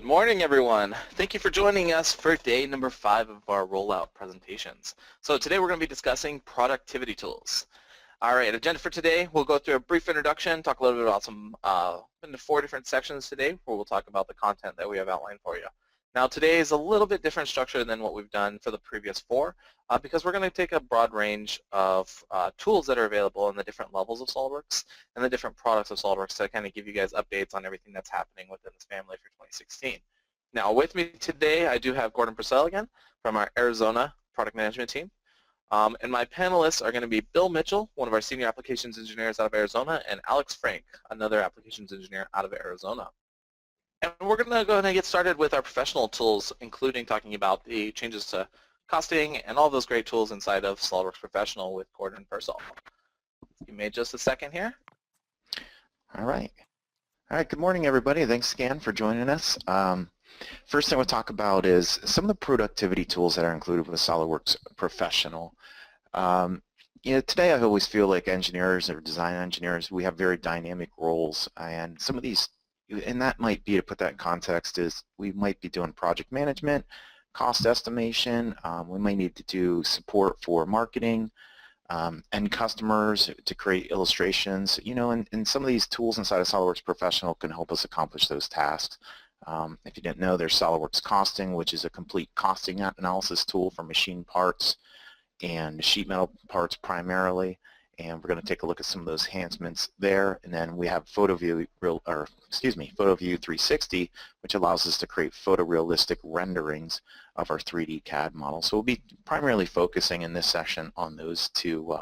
morning, everyone. Thank you for joining us for day number 5 of our rollout presentations. So today we're going to be discussing productivity tools. All right, agenda for today, we'll go through a brief introduction, talk a little bit about some, into 4 different sections today where we'll talk about the content that we have outlined for you. Now today is a little bit different structure than what we've done for the previous 4 because we're going to take a broad range of tools that are available in the different levels of SolidWorks and the different products of SolidWorks to kind of give you guys updates on everything that's happening within this family for 2016. Now with me today I do have Gordon Purcell again from our Arizona product management team. And my panelists are going to be Bill Mitchell, one of our senior applications engineers out of Arizona, and Alex Frank, another applications engineer out of Arizona. And we're going to go ahead and get started with our professional tools, including talking about the changes to costing and all those great tools inside of SolidWorks Professional with Gordon Purcell. Give me just a second here. All right. Good morning, everybody. Thanks again for joining us. First thing we'll talk about is some of the productivity tools that are included with SolidWorks Professional. Today I always feel like engineers or design engineers, we have very dynamic roles, and some of these, and that might be, to put that in context, is we might be doing project management, cost estimation, we might need to do support for marketing, and customers to create illustrations, and some of these tools inside of SolidWorks Professional can help us accomplish those tasks. If you didn't know, there's SolidWorks Costing, which is a complete costing analysis tool for machine parts and sheet metal parts primarily, and we're going to take a look at some of those enhancements there. And then we have PhotoView 360, which allows us to create photorealistic renderings of our 3D CAD model. So we'll be primarily focusing in this session on those two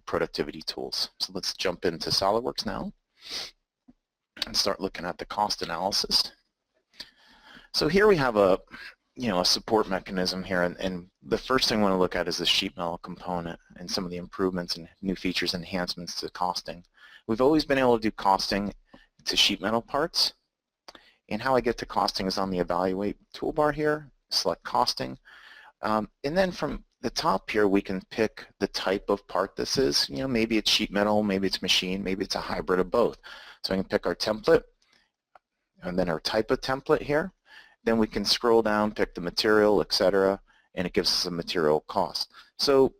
productivity tools. So let's jump into SolidWorks now and start looking at the cost analysis. So here we have a support mechanism here, and the first thing I want to look at is the sheet metal component and some of the improvements and new features and enhancements to costing. We've always been able to do costing to sheet metal parts, and how I get to costing is on the evaluate toolbar here, select costing, and then from the top here we can pick the type of part this is. Maybe it's sheet metal, maybe it's machine, maybe it's a hybrid of both. So I can pick our template and then our type of template here. Then we can scroll down, pick the material, etc., and it gives us a material cost. So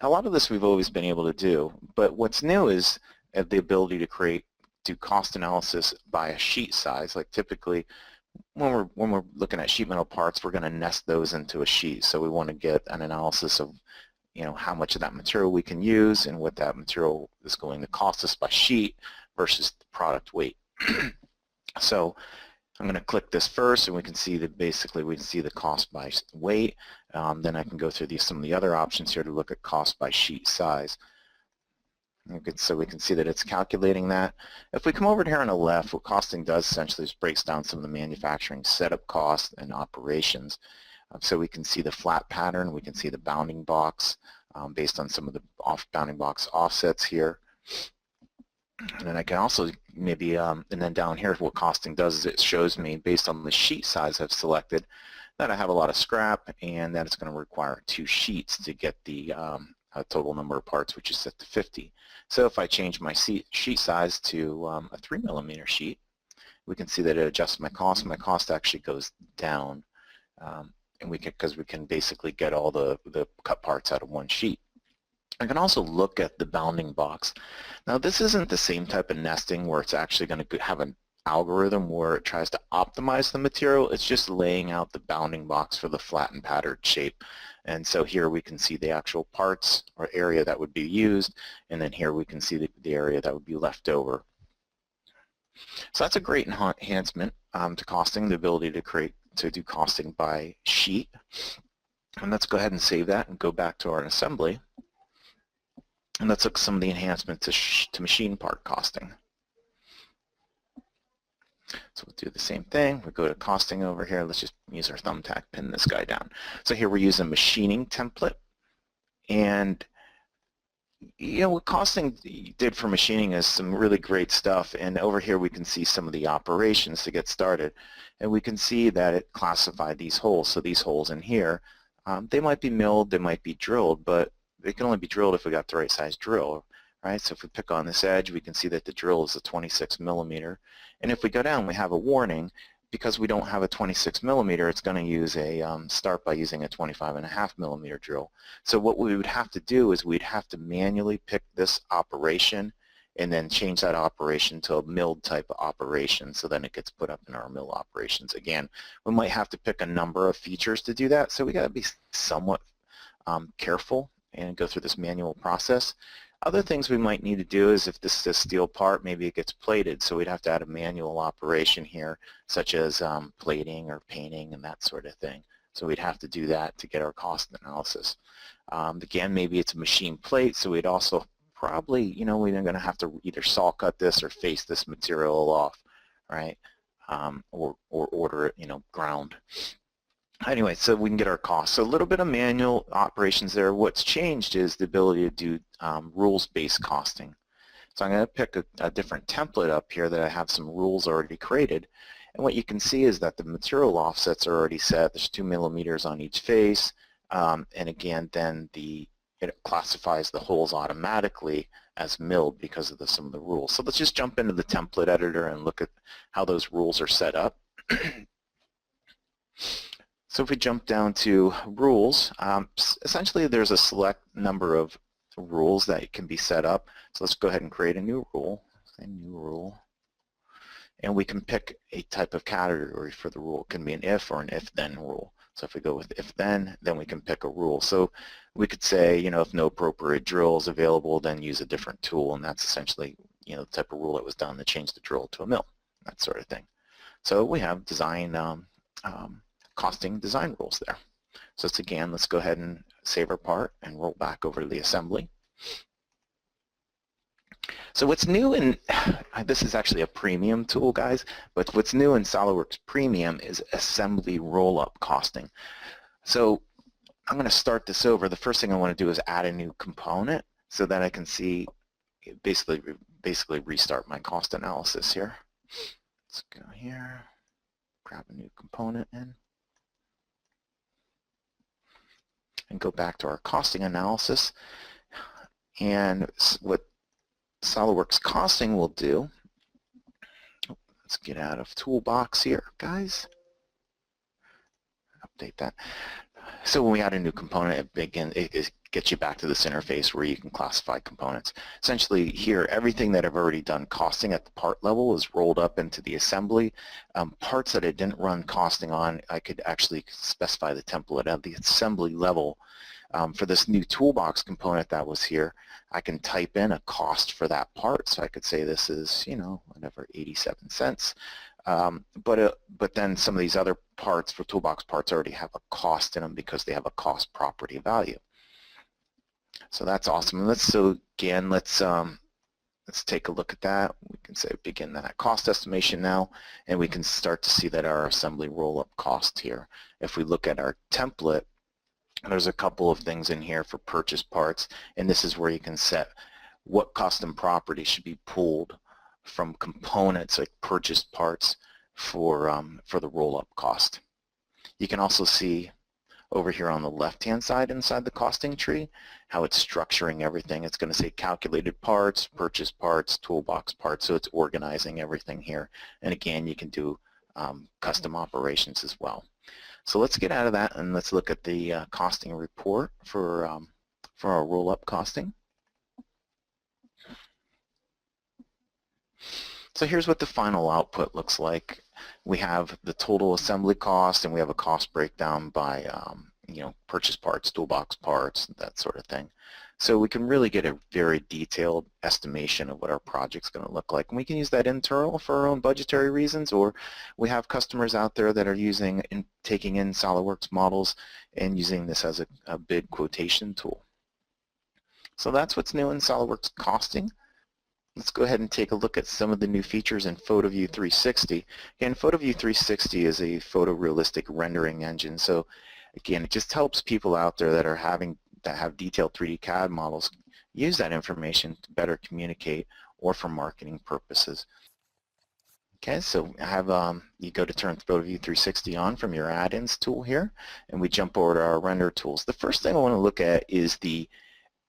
a lot of this we've always been able to do, but what's new is the ability to do cost analysis by a sheet size. Like typically when we're looking at sheet metal parts, we're going to nest those into a sheet. So we want to get an analysis of how much of that material we can use and what that material is going to cost us by sheet versus the product weight. So I'm going to click this first, and we can see that basically we can see the cost by weight. Then I can go through some of the other options here to look at cost by sheet size. Okay, so we can see that it's calculating that. If we come over here on the left, what costing does essentially is breaks down some of the manufacturing setup costs and operations. So we can see the flat pattern, we can see the bounding box based on some of the bounding box offsets here. And then I can also maybe, and then down here what costing does is it shows me based on the sheet size I've selected that I have a lot of scrap and that it's going to require 2 sheets to get the total number of parts, which is set to 50. So if I change my sheet size to a 3mm sheet, we can see that it adjusts my cost. My cost actually goes down, and because we can basically get all the cut parts out of one sheet. I can also look at the bounding box. Now this isn't the same type of nesting where it's actually going to have an algorithm where it tries to optimize the material. It's just laying out the bounding box for the flattened patterned shape. And so here we can see the actual parts or area that would be used, and then here we can see the area that would be left over. So that's a great enhancement to costing, the ability to do costing by sheet. And let's go ahead and save that and go back to our assembly. And let's look at some of the enhancements to machine part costing. So we'll do the same thing. We'll go to costing over here. Let's just use our thumbtack, pin this guy down. So here we're using machining template. And what costing did for machining is some really great stuff. And over here we can see some of the operations to get started. And we can see that it classified these holes. So these holes in here, they might be milled, they might be drilled, but they can only be drilled if we got the right size drill, right? So if we pick on this edge, we can see that the drill is a 26mm. And if we go down, we have a warning because we don't have a 26 millimeter, it's going to use a start by using a 25.5 millimeter drill. So what we would have to do is we'd have to manually pick this operation and then change that operation to a milled type of operation, so then it gets put up in our mill operations. Again, we might have to pick a number of features to do that, so we got to be somewhat careful and go through this manual process. Other things we might need to do is if this is a steel part, maybe it gets plated, so we'd have to add a manual operation here, such as plating or painting and that sort of thing. So we'd have to do that to get our cost analysis. Again, maybe it's a machine plate, so we'd also probably, you know, we're going to have to either saw cut this or face this material off, right? Or order it, you know, ground. Anyway, so we can get our costs. So a little bit of manual operations there. What's changed is the ability to do rules-based costing. So I'm going to pick a different template up here that I have some rules already created. And what you can see is that the material offsets are already set. There's 2 millimeters on each face. And again, then it classifies the holes automatically as milled because of some of the rules. So let's just jump into the template editor and look at how those rules are set up. So if we jump down to rules, essentially there's a select number of rules that can be set up. So let's go ahead and create a new rule. And we can pick a type of category for the rule. It can be an if or an if-then rule. So if we go with if-then, then we can pick a rule. So we could say, you know, if no appropriate drill is available, then use a different tool. And that's essentially, you know, the type of rule that was done to change the drill to a mill, that sort of thing. So we have design costing design rules there. So it's, again, let's go ahead and save our part and roll back over to the assembly. So what's new in, this is actually a premium tool, guys, but what's new in SolidWorks Premium is assembly roll-up costing. So I'm going to start this over. The first thing I want to do is add a new component so that I can see, basically restart my cost analysis here. Let's go here, grab a new component in, and go back to our costing analysis. And what SolidWorks costing will do, let's get out of toolbox here, guys. Update that. So when we add a new component, it gets you back to this interface where you can classify components. Essentially here, everything that I've already done costing at the part level is rolled up into the assembly. Parts that I didn't run costing on, I could actually specify the template at the assembly level. For this new toolbox component that was here, I can type in a cost for that part. So I could say this is, you know, whatever, 87 cents. But then some of these other parts for toolbox parts already have a cost in them because they have a cost property value. So that's awesome. Let's take a look at that. We can say begin that cost estimation now, and we can start to see that our assembly roll-up cost here. If we look at our template, there's a couple of things in here for purchase parts, and this is where you can set what custom property should be pulled from components like purchased parts for the roll-up cost. You can also see over here on the left-hand side inside the costing tree how it's structuring everything. It's going to say calculated parts, purchased parts, toolbox parts, so it's organizing everything here. And again, you can do custom operations as well. So let's get out of that and let's look at the costing report for our roll-up costing. So here's what the final output looks like. We have the total assembly cost, and we have a cost breakdown by you know, purchase parts, toolbox parts, that sort of thing. So we can really get a very detailed estimation of what our project's going to look like. And we can use that internal for our own budgetary reasons, or we have customers out there that are using and taking in SolidWorks models and using this as a bid quotation tool. So that's what's new in SolidWorks costing. Let's go ahead and take a look at some of the new features in PhotoView 360. Again, PhotoView 360 is a photorealistic rendering engine. So again, it just helps people out there that have detailed 3D CAD models use that information to better communicate or for marketing purposes. Okay, so I have you go to turn PhotoView 360 on from your add-ins tool here, and we jump over to our render tools. The first thing I want to look at is the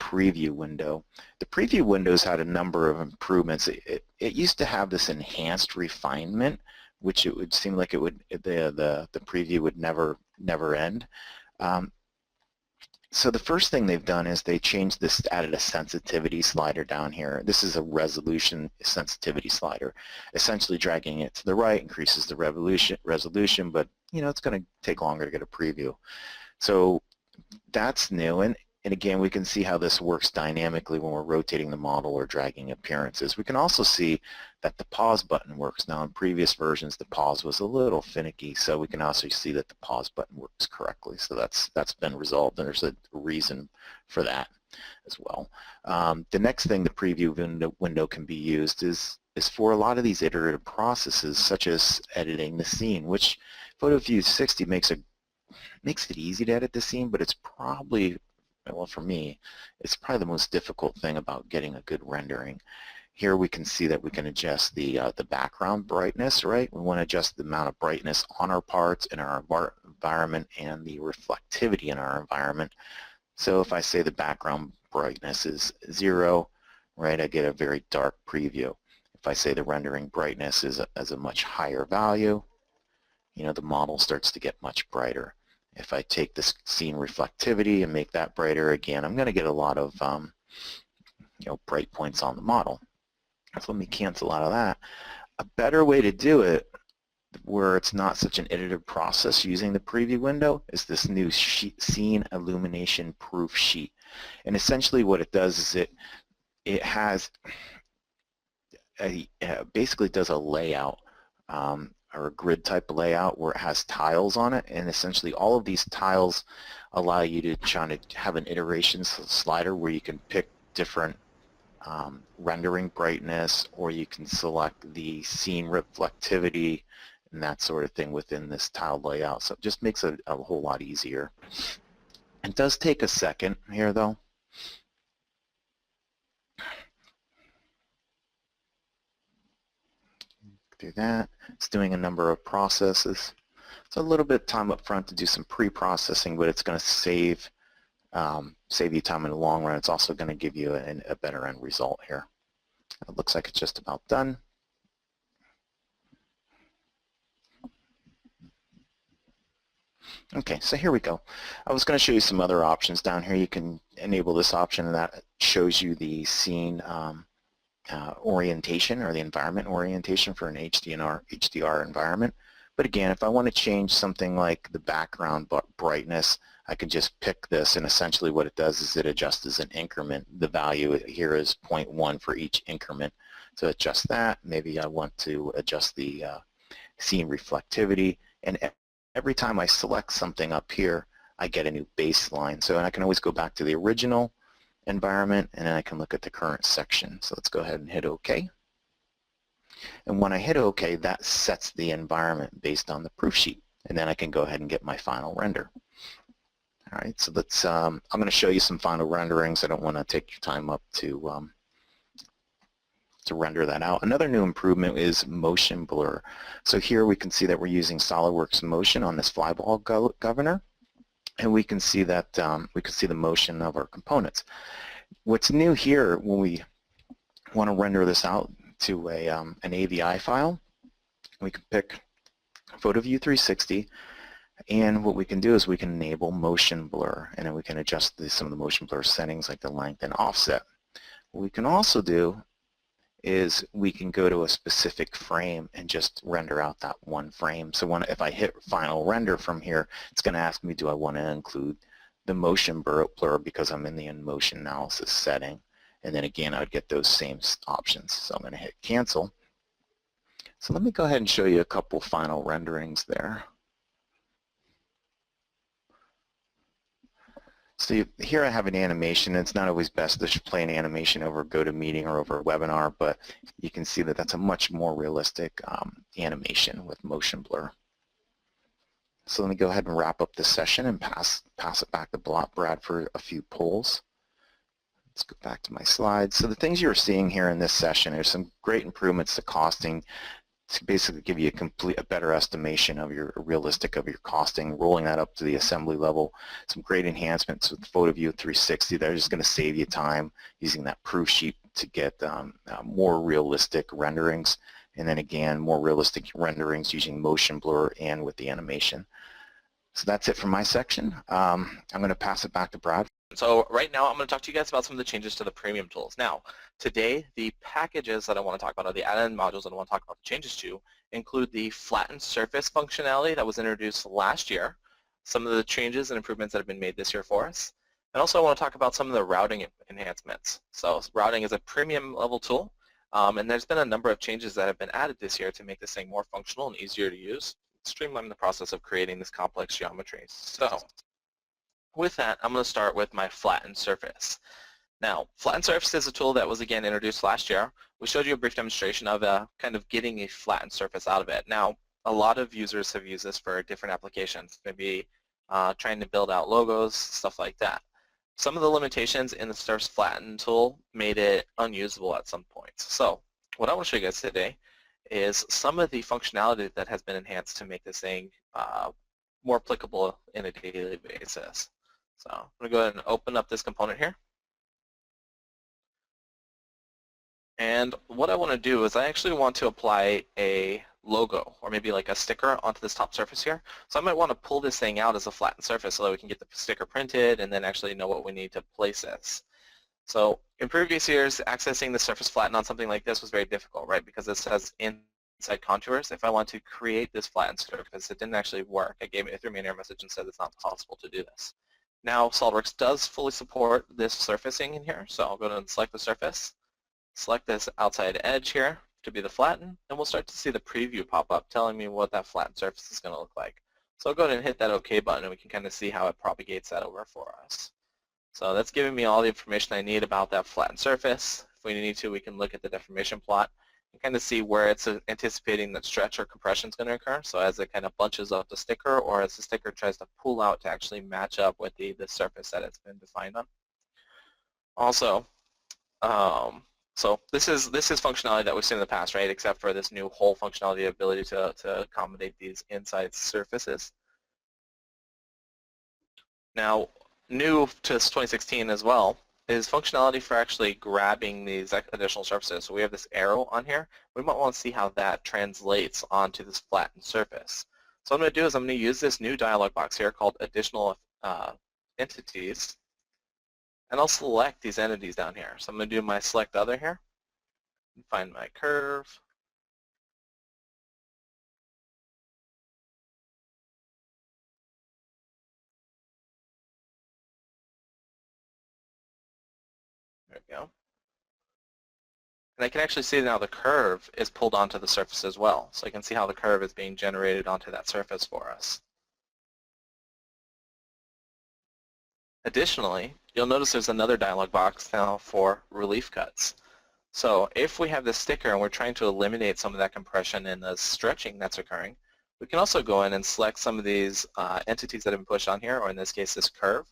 preview window. The preview window's had a number of improvements. It used to have this enhanced refinement which it would seem like it would the preview would never end. So the first thing they've done is they changed this, added a sensitivity slider down here. This is a resolution sensitivity slider. Essentially dragging it to the right increases the resolution, but it's going to take longer to get a preview. So that's new, and again, we can see how this works dynamically when we're rotating the model or dragging appearances. We can also see that the pause button works. Now, in previous versions, the pause was a little finicky, so we can also see that the pause button works correctly. So that's been resolved, and there's a reason for that as well. The next thing the preview window can be used is for a lot of these iterative processes, such as editing the scene, which PhotoView 60 makes it easy to edit the scene, but it's probably, well, for me, it's probably the most difficult thing about getting a good rendering. Here we can see that we can adjust the background brightness, right? We want to adjust the amount of brightness on our parts in our environment and the reflectivity in our environment. So if I say the background brightness is 0, right, I get a very dark preview. If I say the rendering brightness is a much higher value, the model starts to get much brighter. If I take this scene reflectivity and make that brighter again, I'm going to get a lot of bright points on the model. So let me cancel out of that. A better way to do it, where it's not such an iterative process using the preview window, is this new scene illumination proof sheet. And essentially what it does is it has basically does a layout or a grid type layout where it has tiles on it, and essentially all of these tiles allow you to try to have an iteration slider where you can pick different rendering brightness, or you can select the scene reflectivity and that sort of thing within this tile layout. So it just makes it a whole lot easier. It does take a second here though. Do that. It's doing a number of processes. It's a little bit of time up front to do some pre-processing, but it's going to save you time in the long run. It's also going to give you a better end result here. It looks like it's just about done. Okay, so here we go. I was going to show you some other options down here. You can enable this option, and that shows you the scene orientation, or the environment orientation for an HDR environment. But again, if I want to change something like the background brightness, I can just pick this, and essentially what it does is it adjusts as an increment. The value here is 0.1 for each increment. So adjust that. Maybe I want to adjust the scene reflectivity, and every time I select something up here, I get a new baseline. So I can always go back to the original environment, and then I can look at the current section. So let's go ahead and hit OK. And when I hit OK, that sets the environment based on the proof sheet, and then I can go ahead and get my final render. All right, so let's. I'm going to show you some final renderings. I don't want to take your time up to render that out. Another new improvement is motion blur. So here we can see that we're using SolidWorks motion on this flyball governor, and we can see that the motion of our components. What's new here, when we want to render this out to an AVI file, we can pick PhotoView 360, and what we can do is we can enable motion blur, and then we can adjust some of the motion blur settings like the length and offset. What we can also do is we can go to a specific frame and just render out that one frame. So if I hit final render from here, it's going to ask me, do I want to include the motion blur because I'm in the motion analysis setting. And then again, I would get those same options. So I'm going to hit cancel. So let me go ahead and show you a couple final renderings there. So here I have an animation. It's not always best to play an animation over GoToMeeting or over a webinar, but you can see that that's a much more realistic animation with motion blur. So let me go ahead and wrap up this session and pass it back to Brad for a few polls. Let's go back to my slides. So the things you're seeing here in this session are some great improvements to costing, to basically give you a better estimation of your costing, rolling that up to the assembly level. Some great enhancements with PhotoView 360 that are just going to save you time using that proof sheet to get more realistic renderings. And then again, more realistic renderings using motion blur and with the animation. So that's it for my section. I'm going to pass it back to Brad. So right now I'm going to talk to you guys about some of the changes to the premium tools. Now, today the packages that I want to talk about, or the add-in modules that I want to talk about the changes to, include the flattened surface functionality that was introduced last year, some of the changes and improvements that have been made this year for us, and also I want to talk about some of the routing enhancements. So routing is a premium level tool, and there's been a number of changes that have been added this year to make this thing more functional and easier to use, streamline the process of creating this complex geometry. So with that, I'm going to start with my flattened surface. Now, flattened surface is a tool that was again introduced last year. We showed you a brief demonstration of kind of getting a flattened surface out of it. Now, a lot of users have used this for different applications, maybe trying to build out logos, stuff like that. Some of the limitations in the surface flatten tool made it unusable at some points. So what I want to show you guys today is some of the functionality that has been enhanced to make this thing more applicable in a daily basis. So I'm going to go ahead and open up this component here. And what I want to do is I actually want to apply a logo or maybe like a sticker onto this top surface here. So I might want to pull this thing out as a flattened surface so that we can get the sticker printed and then actually know what we need to place this. So in previous years, accessing the surface flattened on something like this was very difficult, right? Because this has inside contours. If I want to create this flattened surface, it didn't actually work. It threw me an error message and said it's not possible to do this. Now SolidWorks does fully support this surfacing in here, so I'll go ahead and select the surface, select this outside edge here to be the flatten, and we'll start to see the preview pop up telling me what that flattened surface is going to look like. So I'll go ahead and hit that OK button and we can kind of see how it propagates that over for us. So that's giving me all the information I need about that flattened surface. If we need to, we can look at the deformation plot and kind of see where it's anticipating that stretch or compression is going to occur. So as it kind of bunches up the sticker or as the sticker tries to pull out to actually match up with the surface that it's been defined on. Also, so this is functionality that we've seen in the past, right? Except for this new hole functionality, ability to accommodate these inside surfaces. Now, new to 2016 as well is functionality for actually grabbing these additional surfaces. So we have this arrow on here. We might want to see how that translates onto this flattened surface. So what I'm going to do is I'm going to use this new dialog box here called Additional Entities, and I'll select these entities down here. So I'm going to do my Select Other here, and find my curve. There we go. And I can actually see now the curve is pulled onto the surface as well. So I can see how the curve is being generated onto that surface for us. Additionally, you'll notice there's another dialog box now for relief cuts. So if we have this sticker and we're trying to eliminate some of that compression and the stretching that's occurring, we can also go in and select some of these entities that have been pushed on here, or in this case this curve.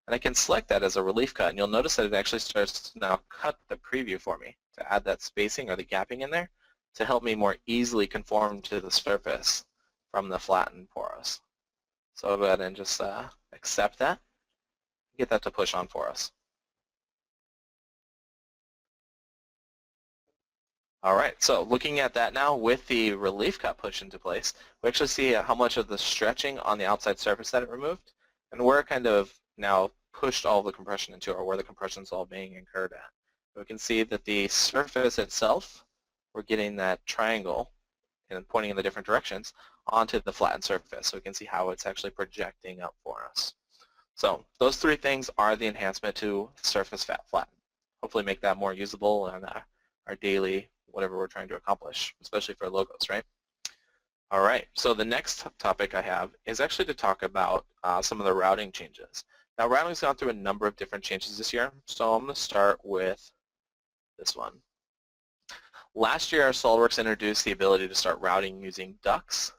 And I can select that as a relief cut, and you'll notice that it actually starts to now cut the preview for me to add that spacing or the gapping in there to help me more easily conform to the surface from the flattened for us. So I'll go ahead and just accept that, get that to push on for us. All right, so looking at that now with the relief cut pushed into place, we actually see how much of the stretching on the outside surface that it removed, and where it kind of now pushed all the compression into, or where the compression is all being incurred at. We can see that the surface itself, we're getting that triangle and pointing in the different directions onto the flattened surface. So we can see how it's actually projecting up for us. So those three things are the enhancement to surface flatten. Hopefully make that more usable in our daily, whatever we're trying to accomplish, especially for logos, right? All right, so the next topic I have is actually to talk about some of the routing changes. Now, routing's gone through a number of different changes this year, so I'm going to start with this one. Last year, SolidWorks introduced the ability to start routing using ducts.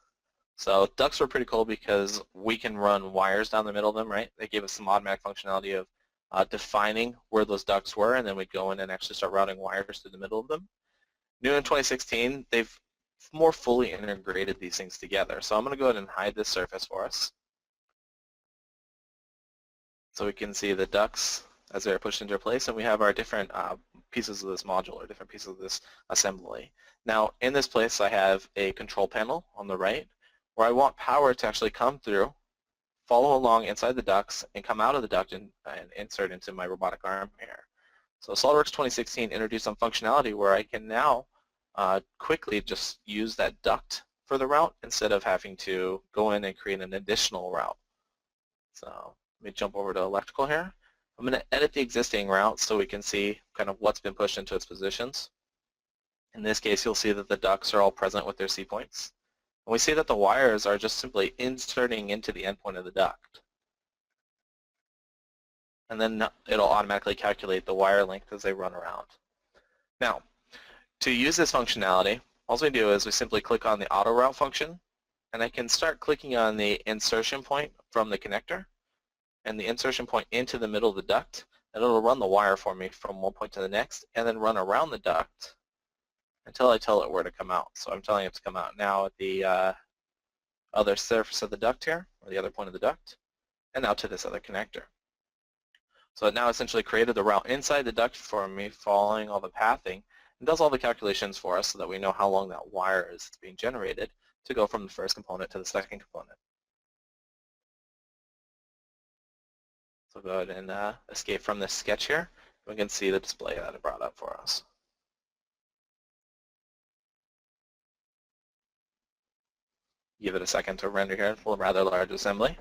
So ducts were pretty cool because we can run wires down the middle of them, right? They gave us some automatic functionality of defining where those ducts were, and then we'd go in and actually start routing wires through the middle of them. New in 2016, they've more fully integrated these things together. So I'm going to go ahead and hide this surface for us, so we can see the ducts as they're pushed into place, and we have our different pieces of this module or different pieces of this assembly. Now, in this place, I have a control panel on the right where I want power to actually come through, follow along inside the ducts, and come out of the duct and insert into my robotic arm here. So SolidWorks 2016 introduced some functionality where I can now quickly just use that duct for the route instead of having to go in and create an additional route. So let me jump over to electrical here. I'm going to edit the existing route so we can see kind of what's been pushed into its positions. In this case, you'll see that the ducts are all present with their C-points. And we see that the wires are just simply inserting into the endpoint of the duct. And then it'll automatically calculate the wire length as they run around. Now, to use this functionality, all we do is we simply click on the auto route function, and I can start clicking on the insertion point from the connector and the insertion point into the middle of the duct, and it'll run the wire for me from one point to the next and then run around the duct until I tell it where to come out. So I'm telling it to come out now at the other surface of the duct here, or the other point of the duct, and out to this other connector. So it now essentially created the route inside the duct for me, following all the pathing, and does all the calculations for us so that we know how long that wire is that's being generated to go from the first component to the second component. So go ahead and escape from this sketch here. We can see the display that it brought up for us. Give it a second to render here. It's a rather large assembly.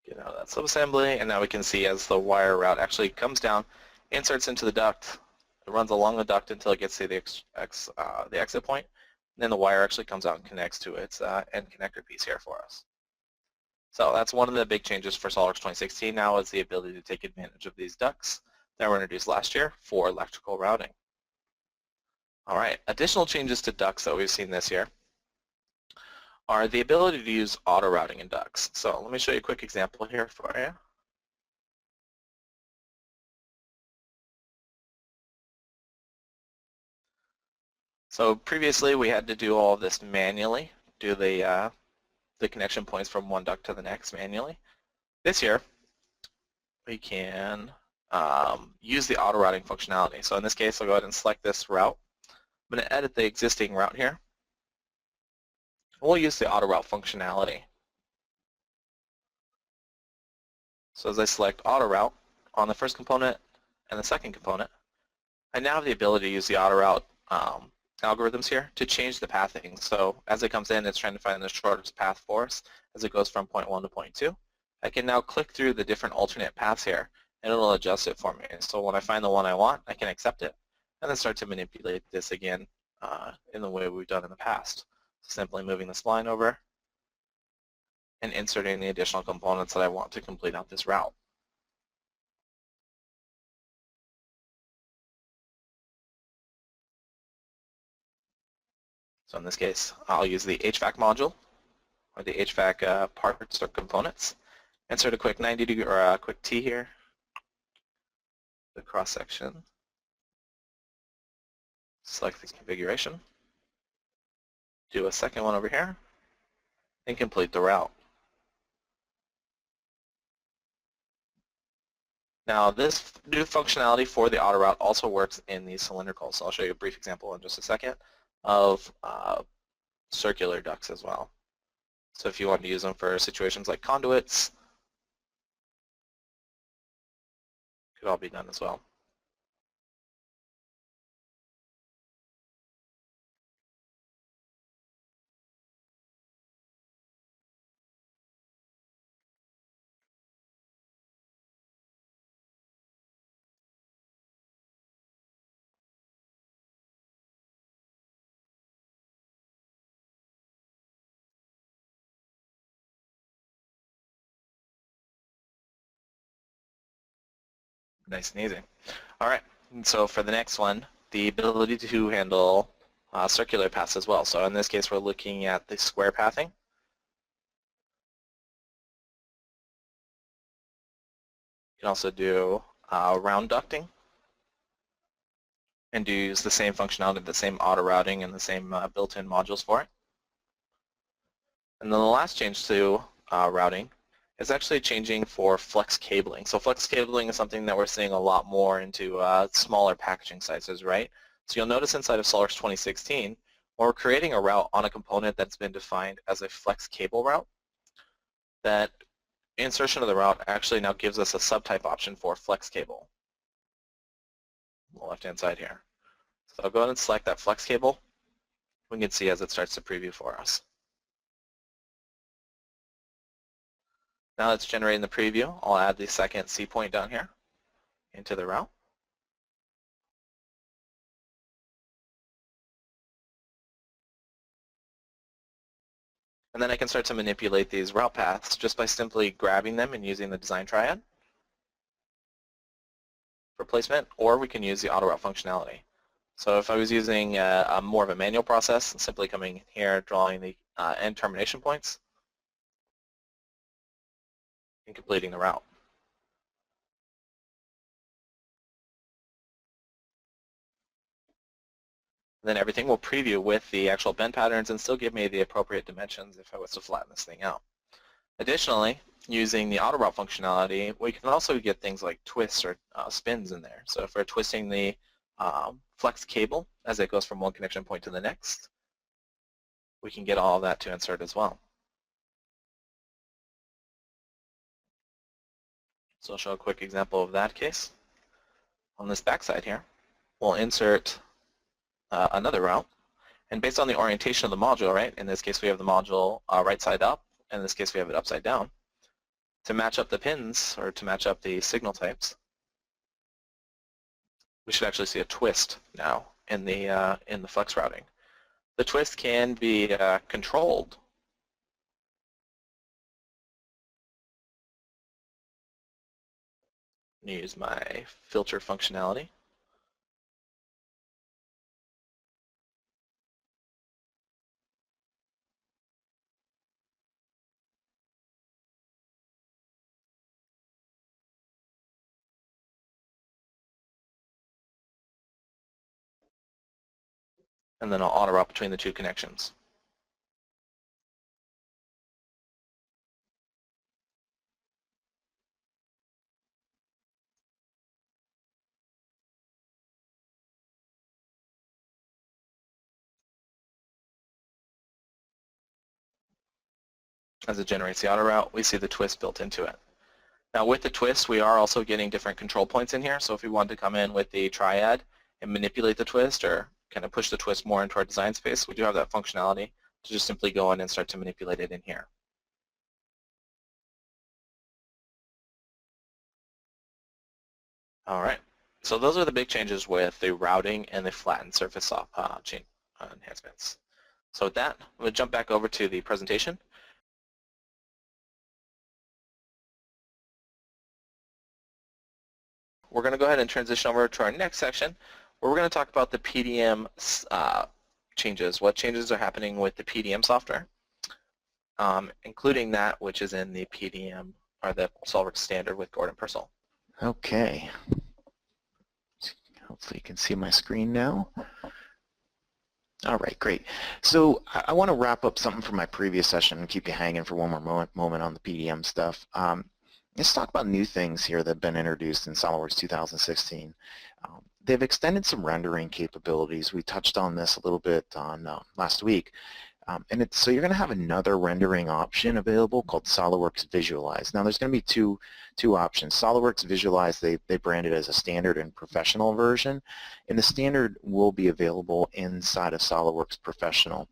Get out of that subassembly, and now we can see as the wire route actually comes down, inserts into the duct, it runs along the duct until it gets to the exit point, and then the wire actually comes out and connects to its end connector piece here for us. So that's one of the big changes for SolidWorks 2016 now, is the ability to take advantage of these ducts that were introduced last year for electrical routing. All right, additional changes to ducts that we've seen this year are the ability to use auto routing in ducts. So let me show you a quick example here for you. So previously we had to do all of this manually, do the connection points from one duct to the next manually. This year we can use the auto routing functionality. So in this case I'll go ahead and select this route. I'm going to edit the existing route here. We'll use the auto route functionality. So as I select auto route on the first component and the second component, I now have the ability to use the auto route algorithms here to change the pathing. So as it comes in, it's trying to find the shortest path for us as it goes from point 1 to point 2. I can now click through the different alternate paths here, and it'll adjust it for me. So when I find the one I want, I can accept it, and then start to manipulate this again in the way we've done in the past. Simply moving the spline over and inserting the additional components that I want to complete out this route. So in this case, I'll use the HVAC module, or the HVAC parts or components. Insert a quick 90 degree or a quick T here, the cross section. Select the configuration. Do a second one over here, and complete the route. Now this new functionality for the auto route also works in the cylindrical, so I'll show you a brief example in just a second of circular ducts as well. So if you want to use them for situations like conduits, it could all be done as well. Nice and easy. All right, and so for the next one, the ability to handle circular paths as well. So in this case, we're looking at the square pathing. You can also do round ducting. and do use the same functionality, the same auto routing, and the same built-in modules for it. And then the last change to routing is actually changing for flex cabling. So flex cabling is something that we're seeing a lot more into smaller packaging sizes, right? So you'll notice inside of SolidWorks 2016, when we're creating a route on a component that's been defined as a flex cable route, that insertion of the route actually now gives us a subtype option for flex cable on the left-hand side here. So I'll go ahead and select that flex cable. We can see as it starts to preview for us. Now it's generating the preview. I'll add the second C point down here into the route. And then I can start to manipulate these route paths just by simply grabbing them and using the design triad for placement, or we can use the auto route functionality. So if I was using more of a manual process, simply coming here, drawing the end termination points, and completing the route. Then everything will preview with the actual bend patterns and still give me the appropriate dimensions if I was to flatten this thing out. Additionally, using the auto route functionality, we can also get things like twists or spins in there. So if we're twisting the flex cable as it goes from one connection point to the next, we can get all of that to insert as well. So I'll show a quick example of that case. On this back side here, we'll insert another route, and based on the orientation of the module, right, in this case we have the module right side up, in this case we have it upside down, to match up the pins, or to match up the signal types, we should actually see a twist now in the flex routing. The twist can be controlled use my filter functionality. And then I'll auto route between the two connections. As it generates the auto route, we see the twist built into it. Now with the twist, we are also getting different control points in here. So if we want to come in with the triad and manipulate the twist, or kind of push the twist more into our design space, we do have that functionality to just simply go in and start to manipulate it in here. All right, so those are the big changes with the routing and the flattened surface chain enhancements. So with that, I'm going to jump back over to the presentation. We're going to go ahead and transition over to our next section, where we're going to talk about the PDM changes, what changes are happening with the PDM software, including that which is in the PDM, or the SolidWorks standard with Gordon Purcell. Okay. Hopefully you can see my screen now. All right, great. So I want to wrap up something from my previous session and keep you hanging for one more moment on the PDM stuff. Let's talk about new things here that have been introduced in SolidWorks 2016. They've extended some rendering capabilities. We touched on this a little bit on last week. So you're going to have another rendering option available called SolidWorks Visualize. Now there's going to be two options. SolidWorks Visualize, they brand it as a standard and professional version, and the standard will be available inside of SolidWorks Professional.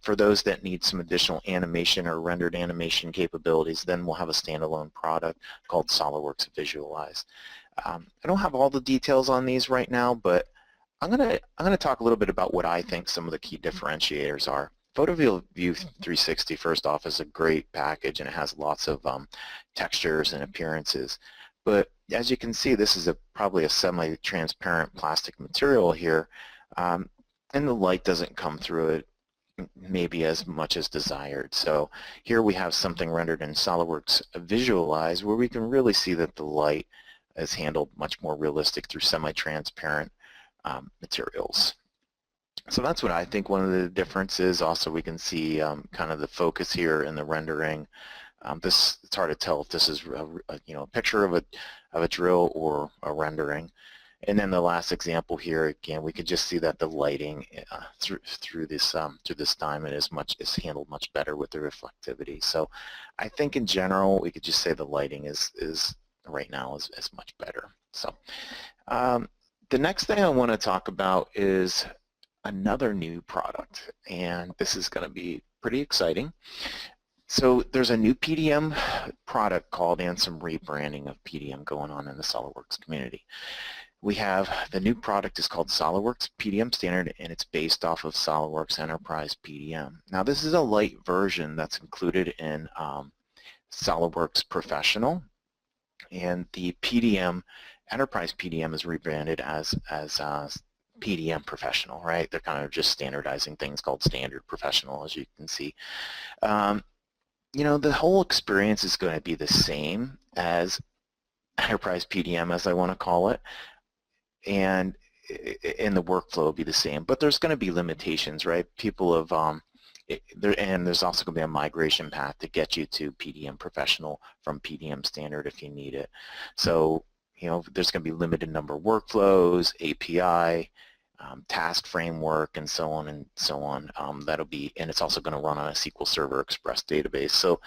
For those that need some additional animation or rendered animation capabilities, then we'll have a standalone product called SolidWorks Visualize. I don't have all the details on these right now, but I'm gonna talk a little bit about what I think some of the key differentiators are. PhotoView 360, first off, is a great package, and it has lots of textures and appearances. But as you can see, this is probably a semi-transparent plastic material here, and the light doesn't come through it maybe as much as desired. So here we have something rendered in SolidWorks Visualize, where we can really see that the light is handled much more realistic through semi-transparent materials. So that's what I think one of the differences. Also, we can see kind of the focus here in the rendering. It's hard to tell if this is a picture of a drill or a rendering. And then the last example here, again, we could just see that the lighting through this diamond is handled much better with the reflectivity. So I think in general we could just say the lighting is right now is much better. So the next thing I want to talk about is another new product, and this is going to be pretty exciting. So there's a new PDM product called, and some rebranding of PDM going on in the SolidWorks community. We have the new product is called SolidWorks PDM Standard, and it's based off of SolidWorks Enterprise PDM. Now this is a light version that's included in SolidWorks Professional, and the PDM Enterprise PDM is rebranded as PDM Professional, right? They're kind of just standardizing things called Standard Professional, as you can see. The whole experience is going to be the same as Enterprise PDM, as I want to call it, and in the workflow will be the same, but there's going to be limitations, right? People have, and there's also going to be a migration path to get you to PDM Professional from PDM Standard if you need it. So, there's going to be limited number of workflows, API, task framework, and so on and so on. That'll be, and it's also going to run on a SQL Server Express database. So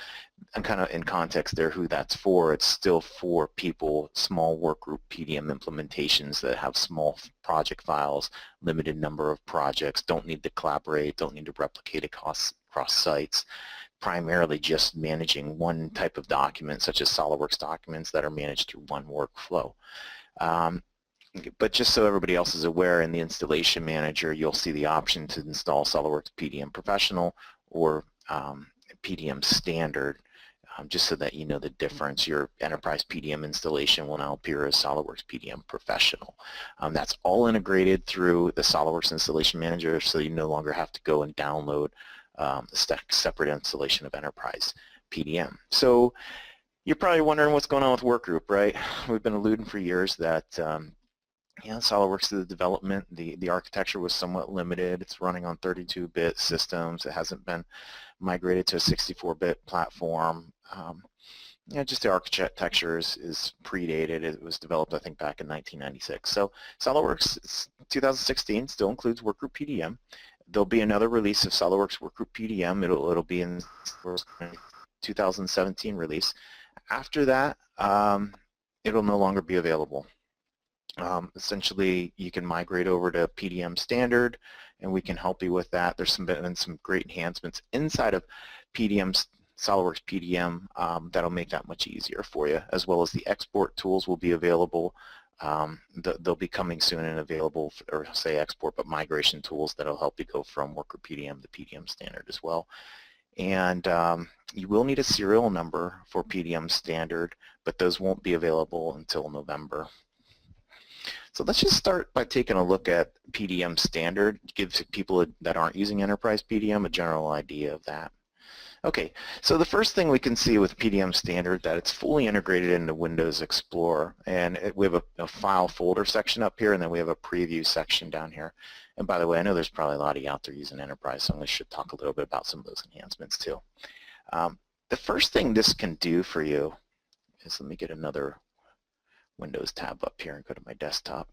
I'm kind of in context there who that's for. It's still for people, small workgroup PDM implementations that have small project files, limited number of projects, don't need to collaborate, don't need to replicate across sites, primarily just managing one type of document, such as SolidWorks documents that are managed through one workflow. But just so everybody else is aware, in the installation manager, you'll see the option to install SolidWorks PDM Professional or PDM Standard, just so that you know the difference. Your Enterprise PDM installation will now appear as SolidWorks PDM Professional. That's all integrated through the SolidWorks installation manager, so you no longer have to go and download a separate installation of Enterprise PDM. So you're probably wondering what's going on with Workgroup, right? We've been alluding for years that SolidWorks, the development, the architecture was somewhat limited. It's running on 32-bit systems. It hasn't been migrated to a 64-bit platform. Just the architecture is predated. It was developed, I think, back in 1996. So SolidWorks 2016 still includes Workgroup PDM. There'll be another release of SolidWorks Workgroup PDM. It'll be in 2017 release. After that, it'll no longer be available. Essentially, you can migrate over to PDM Standard, and we can help you with that. There's been some great enhancements inside of SolidWorks PDM that'll make that much easier for you, as well as the export tools will be available. They'll be coming soon and available, or say export, but migration tools that'll help you go from Workgroup PDM to PDM Standard as well. And you will need a serial number for PDM Standard, but those won't be available until November. So let's just start by taking a look at PDM Standard. It gives people that aren't using Enterprise PDM a general idea of that. Okay, so the first thing we can see with PDM Standard that it's fully integrated into Windows Explorer, and we have a file folder section up here, and then we have a preview section down here. And by the way, I know there's probably a lot of you out there using Enterprise, so I should talk a little bit about some of those enhancements too. The first thing this can do for you is, let me get another Windows tab up here and go to my desktop,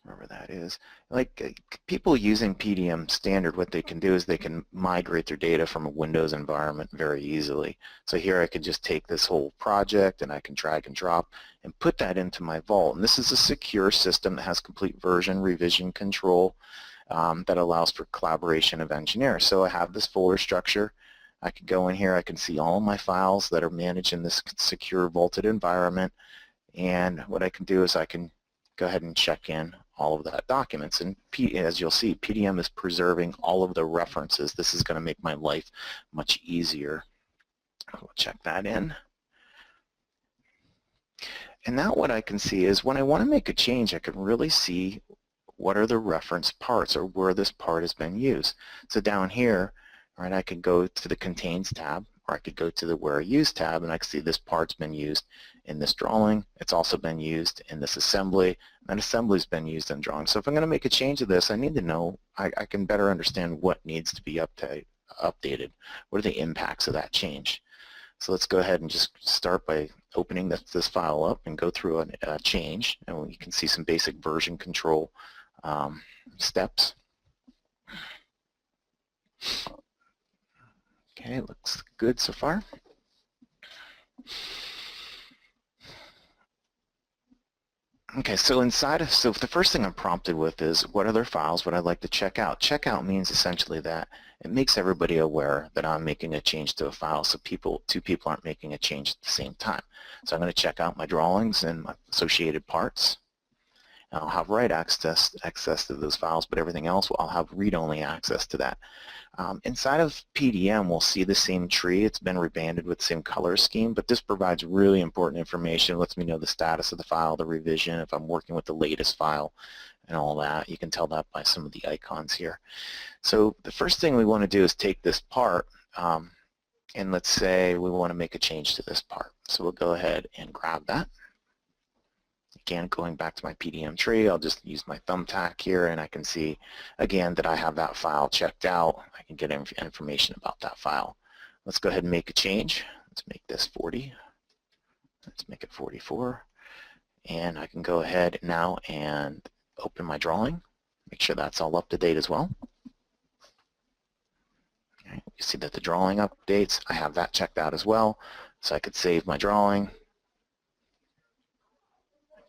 wherever that is. Like people using PDM Standard, what they can do is they can migrate their data from a Windows environment very easily. So here I can just take this whole project and I can drag and drop and put that into my vault. And this is a secure system that has complete version revision control that allows for collaboration of engineers. So I have this folder structure. I can go in here, I can see all of my files that are managed in this secure vaulted environment, and what I can do is I can go ahead and check in all of that documents, and as you'll see, PDM is preserving all of the references. This is going to make my life much easier. We'll check that in. And now what I can see is when I want to make a change, I can really see what are the reference parts or where this part has been used. So down here, right, I could go to the Contains tab, or I could go to the Where Used tab, and I can see this part's been used in this drawing. It's also been used in this assembly. And assembly's been used in drawing. So if I'm going to make a change to this, I need to know, I can better understand what needs to be updated. What are the impacts of that change? So let's go ahead and just start by opening this file up and go through a change. And you can see some basic version control steps. Okay, looks good so far. Okay, so the first thing I'm prompted with is what other files would I like to check out? Check out means essentially that it makes everybody aware that I'm making a change to a file, so two people aren't making a change at the same time. So I'm going to check out my drawings and my associated parts. And I'll have write access to those files, but everything else I'll have read-only access to that. Inside of PDM, we'll see the same tree. It's been rebanded with the same color scheme, but this provides really important information. It lets me know the status of the file, the revision, if I'm working with the latest file, and all that. You can tell that by some of the icons here. So the first thing we want to do is take this part, and let's say we want to make a change to this part. So we'll go ahead and grab that. Again, going back to my PDM tree, I'll just use my thumbtack here, and I can see, again, that I have that file checked out. I can get information about that file. Let's go ahead and make a change. Let's make this 40. Let's make it 44. And I can go ahead now and open my drawing. Make sure that's all up to date as well. Okay, you see that the drawing updates. I have that checked out as well. So I could save my drawing.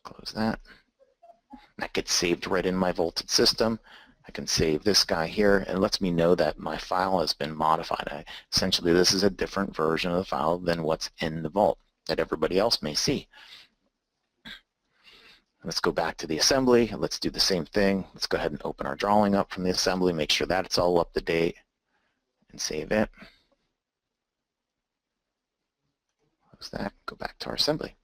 Close that. That gets saved right in my vaulted system. I can save this guy here, and it lets me know that my file has been modified. Essentially, this is a different version of the file than what's in the vault that everybody else may see. Let's go back to the assembly. Let's do the same thing. Let's go ahead and open our drawing up from the assembly, make sure that it's all up to date, and save it. Close that, go back to our assembly.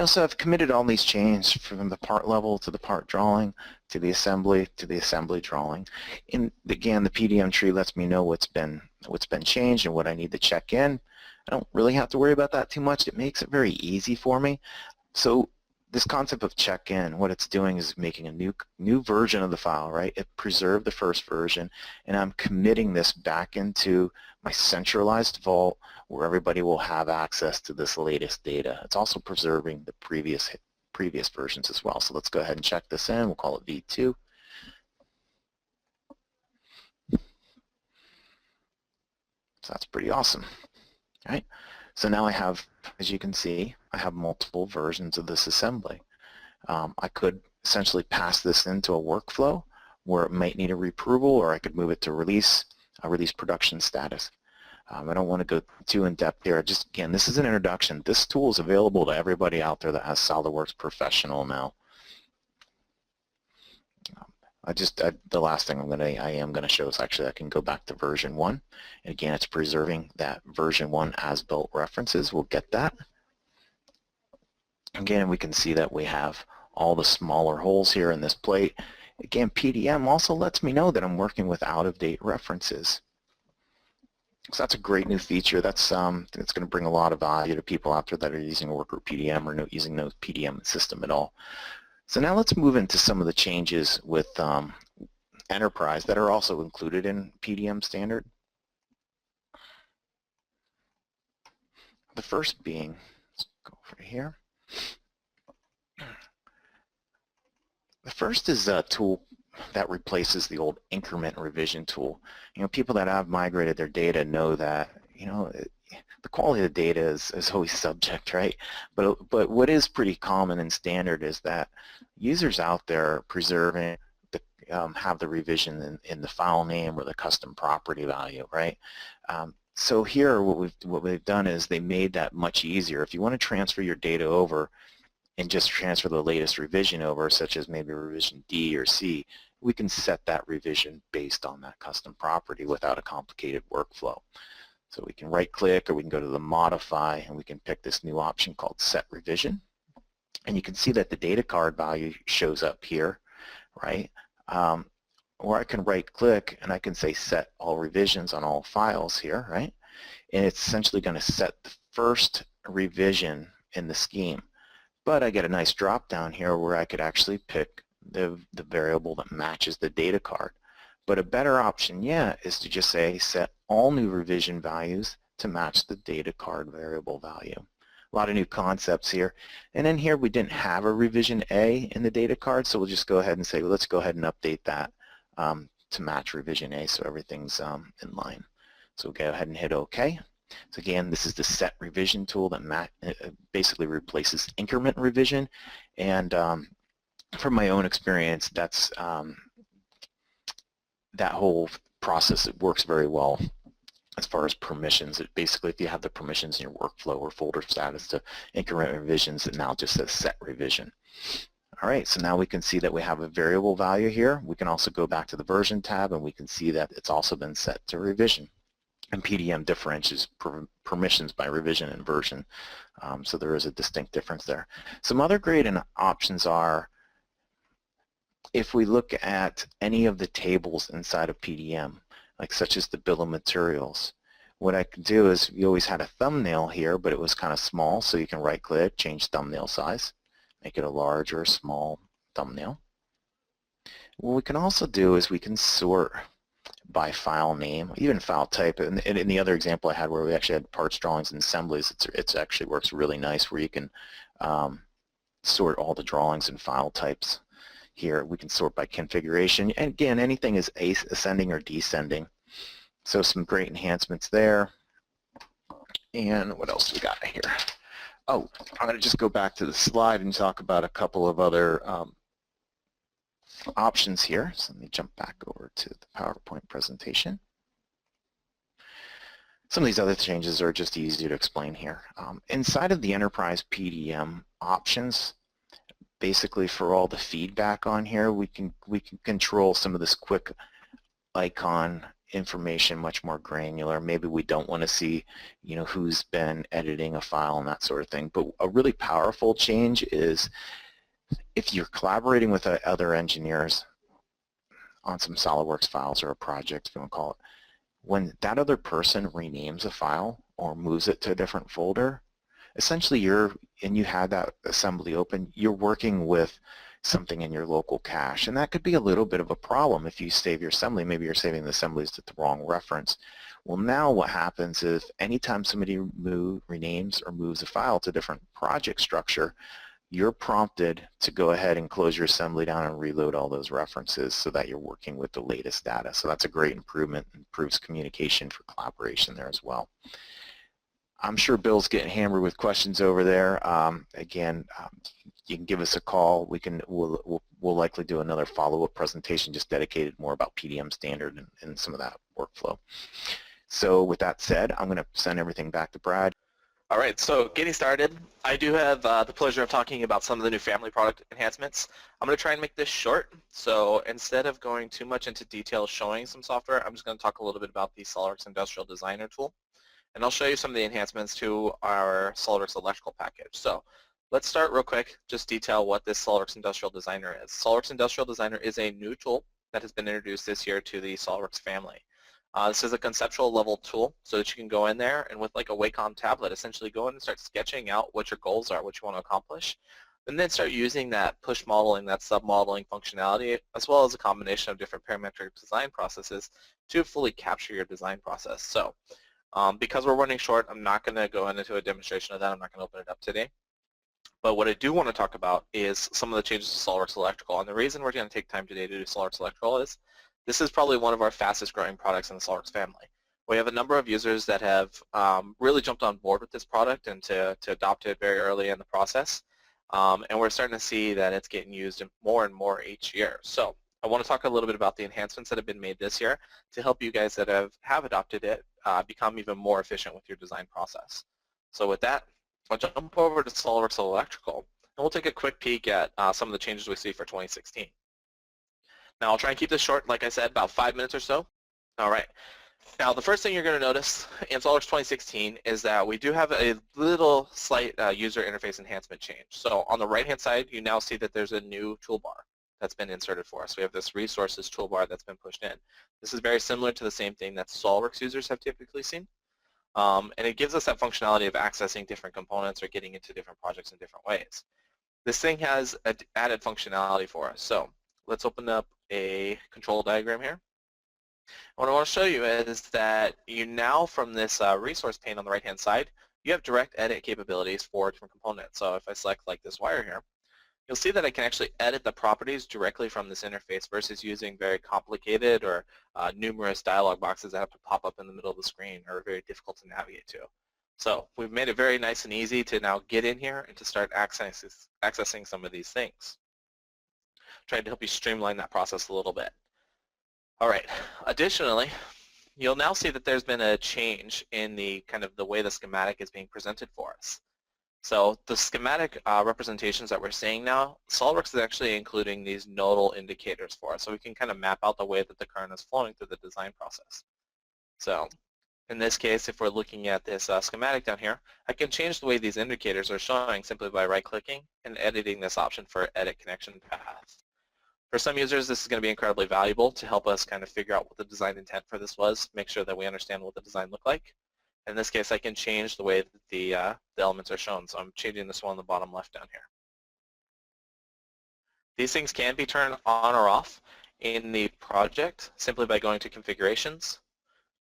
So I've committed all these changes from the part level to the part drawing to the assembly drawing. And again, the PDM tree lets me know what's been changed and what I need to check in. I don't really have to worry about that too much. It makes it very easy for me. So this concept of check-in, what it's doing is making a new version of the file, right? It preserved the first version, and I'm committing this back into my centralized vault where everybody will have access to this latest data. It's also preserving the previous versions as well. So let's go ahead and check this in. We'll call it V2. So that's pretty awesome, all right? So now I have, as you can see, I have multiple versions of this assembly. I could essentially pass this into a workflow where it might need a reapproval, or I could move it to release production status. I don't want to go too in-depth here. Just again, this is an introduction. This tool is available to everybody out there that has SolidWorks Professional now. The last thing I am going to show is actually I can go back to version 1. And again, it's preserving that version 1 as-built references. We'll get that. Again, we can see that we have all the smaller holes here in this plate. Again, PDM also lets me know that I'm working with out-of-date references. So that's a great new feature. That's going to bring a lot of value to people out there that are using a workgroup PDM or using no PDM system at all. So now let's move into some of the changes with Enterprise that are also included in PDM Standard. The first being, let's go over here. The first is a tool that replaces the old increment revision tool. People that have migrated their data know that, the quality of the data is always subject, right? But what is pretty common in standard is that users out there preserving have the revision in the file name or the custom property value, right? So here what we've done is they made that much easier. If you want to transfer your data over and just transfer the latest revision over, such as maybe revision D or C, we can set that revision based on that custom property without a complicated workflow. So we can right-click, or we can go to the Modify, and we can pick this new option called Set Revision. And you can see that the data card value shows up here, right? Or I can right-click, and I can say Set All Revisions on all files here, right? And it's essentially going to set the first revision in the scheme. But I get a nice drop down here where I could actually pick the variable that matches the data card. But a better option yet is to just say set all new revision values to match the data card variable value. A lot of new concepts here. And in here we didn't have a revision A in the data card, so we'll just go ahead and say, well, let's go ahead and update that to match revision A so everything's in line. So we'll go ahead and hit OK. So again, this is the set revision tool that basically replaces increment revision. And from my own experience, that's that whole process, it works very well as far as permissions. It basically, if you have the permissions in your workflow or folder status to increment revisions, it now just says set revision. All right, so now we can see that we have a variable value here. We can also go back to the version tab and we can see that it's also been set to revision. And PDM differentiates permissions by revision and version, so there is a distinct difference there. Some other great options are, if we look at any of the tables inside of PDM, like such as the bill of materials, what I can do is, you always had a thumbnail here, but it was kind of small, so you can right-click, change thumbnail size, make it a large or a small thumbnail. What we can also do is we can sort by file name, even file type. And in the other example I had where we actually had parts, drawings, and assemblies, it actually works really nice where you can sort all the drawings and file types. Here we can sort by configuration, and again, anything is ascending or descending. So some great enhancements there. And what else we got here? Oh, I'm going to just go back to the slide and talk about a couple of other options here. So let me jump back over to the PowerPoint presentation. Some of these other changes are just easy to explain here. Inside of the Enterprise PDM options, basically for all the feedback on here, we can control some of this quick icon information much more granular. Maybe we don't want to see, who's been editing a file and that sort of thing. But a really powerful change is if you're collaborating with other engineers on some SolidWorks files or a project, if you want to call it, when that other person renames a file or moves it to a different folder, essentially you have that assembly open, you're working with something in your local cache, and that could be a little bit of a problem if you save your assembly. Maybe you're saving the assemblies to the wrong reference. Well, now what happens is anytime somebody renames or moves a file to a different project structure, you're prompted to go ahead and close your assembly down and reload all those references so that you're working with the latest data. So that's a great improvement, improves communication for collaboration there as well. I'm sure Bill's getting hammered with questions over there. Again, you can give us a call. We'll likely do another follow-up presentation just dedicated more about PDM Standard and some of that workflow. So with that said, I'm going to send everything back to Brad. All right, so getting started, I do have the pleasure of talking about some of the new family product enhancements. I'm going to try and make this short, so instead of going too much into detail showing some software, I'm just going to talk a little bit about the SolidWorks Industrial Designer tool, and I'll show you some of the enhancements to our SolidWorks electrical package. So let's start real quick, just detail what this SolidWorks Industrial Designer is. SolidWorks Industrial Designer is a new tool that has been introduced this year to the SolidWorks family. This is a conceptual level tool so that you can go in there and with like a Wacom tablet essentially go in and start sketching out what your goals are, what you want to accomplish, and then start using that push modeling, that sub-modeling functionality, as well as a combination of different parametric design processes to fully capture your design process. So because we're running short, I'm not going to go into a demonstration of that. I'm not going to open it up today. But what I do want to talk about is some of the changes to SolidWorks Electrical. And the reason we're going to take time today to do SolidWorks Electrical is this is probably one of our fastest growing products in the SolidWorks family. We have a number of users that have really jumped on board with this product and to adopt it very early in the process. And we're starting to see that it's getting used more and more each year. So I want to talk a little bit about the enhancements that have been made this year to help you guys that have adopted it become even more efficient with your design process. So with that, I'll jump over to SolidWorks Electrical, and we'll take a quick peek at some of the changes we see for 2016. Now I'll try and keep this short, like I said, about 5 minutes or so. All right. Now the first thing you're going to notice in SolidWorks 2016 is that we do have a little slight user interface enhancement change. So on the right-hand side, you now see that there's a new toolbar that's been inserted for us. We have this resources toolbar that's been pushed in. This is very similar to the same thing that SolidWorks users have typically seen. And it gives us that functionality of accessing different components or getting into different projects in different ways. This thing has added functionality for us. So let's open up a control diagram here. What I want to show you is that you now, from this resource pane on the right-hand side, you have direct edit capabilities for different components. So if I select like this wire here, you'll see that I can actually edit the properties directly from this interface versus using very complicated or numerous dialog boxes that have to pop up in the middle of the screen or are very difficult to navigate to. So we've made it very nice and easy to now get in here and to start accessing some of these things. Trying to help you streamline that process a little bit. All right, additionally, you'll now see that there's been a change in the kind of the way the schematic is being presented for us. So the schematic representations that we're seeing now, SolidWorks is actually including these nodal indicators for us, so we can kind of map out the way that the current is flowing through the design process. So in this case, if we're looking at this schematic down here, I can change the way these indicators are showing simply by right-clicking and editing this option for Edit Connection Path. For some users, this is going to be incredibly valuable to help us kind of figure out what the design intent for this was, make sure that we understand what the design looked like. In this case, I can change the way that the elements are shown. So I'm changing this one on the bottom left down here. These things can be turned on or off in the project simply by going to Configurations,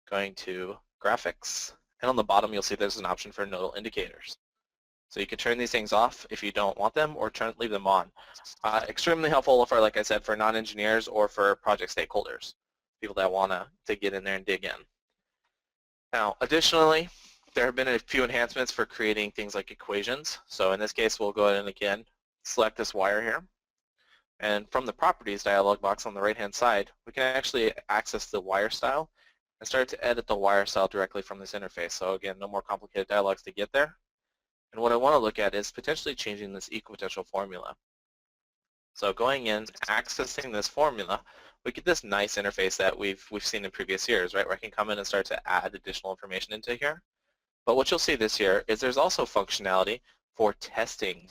going to Graphics, and on the bottom you'll see there's an option for nodal indicators. So you can turn these things off if you don't want them or leave them on. Extremely helpful for, like I said, for non-engineers or for project stakeholders, people that want to get in there and dig in. Now, additionally, there have been a few enhancements for creating things like equations. So in this case, we'll go ahead and again select this wire here. And from the Properties dialog box on the right-hand side, we can actually access the wire style and start to edit the wire style directly from this interface. So again, no more complicated dialogues to get there. And what I want to look at is potentially changing this equipotential formula. So going in, accessing this formula, we get this nice interface that we've seen in previous years, right, where I can come in and start to add additional information into here. But what you'll see this year is there's also functionality for testing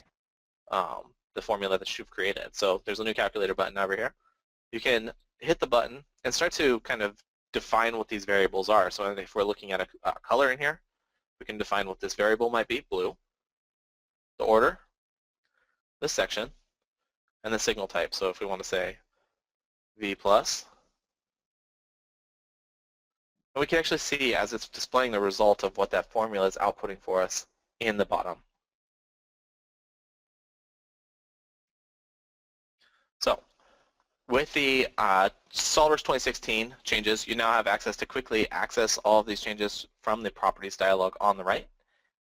the formula that you've created. So there's a new calculator button over here. You can hit the button and start to kind of define what these variables are. So if we're looking at a color in here, we can define what this variable might be, blue, the order, this section, and the signal type. So if we want to say V+, and we can actually see as it's displaying the result of what that formula is outputting for us in the bottom. So with the SolidWorks 2016 changes, you now have access to quickly access all of these changes from the Properties dialog on the right.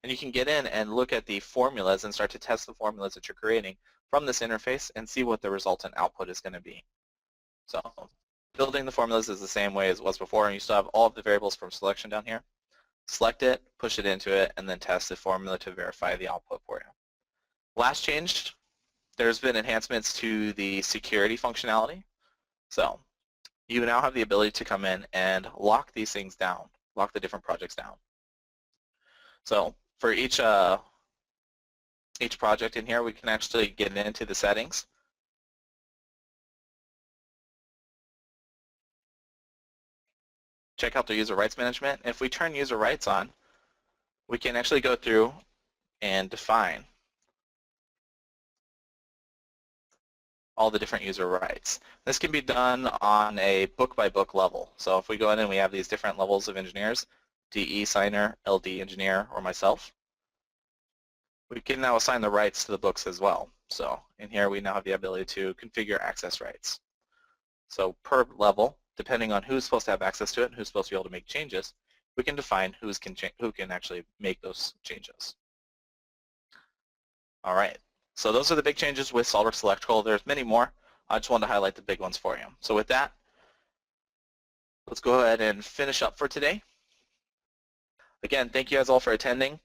And you can get in and look at the formulas and start to test the formulas that you're creating from this interface and see what the resultant output is going to be. So building the formulas is the same way as it was before, and you still have all of the variables from selection down here. Select it, push it into it, and then test the formula to verify the output for you. Last change, there's been enhancements to the security functionality. So you now have the ability to come in and lock these things down, lock the different projects down. So for each project in here, we can actually get into the settings. Check out the user rights management. If we turn user rights on, we can actually go through and define all the different user rights. This can be done on a book-by-book level. So if we go in and we have these different levels of engineers, DE signer, LD engineer, or myself, we can now assign the rights to the books as well. So in here we now have the ability to configure access rights. So per level, depending on who's supposed to have access to it and who's supposed to be able to make changes, we can define who can actually make those changes. All right, so those are the big changes with SolidWorks Electrical. There's many more. I just wanted to highlight the big ones for you. So with that, let's go ahead and finish up for today. Again, thank you guys all for attending.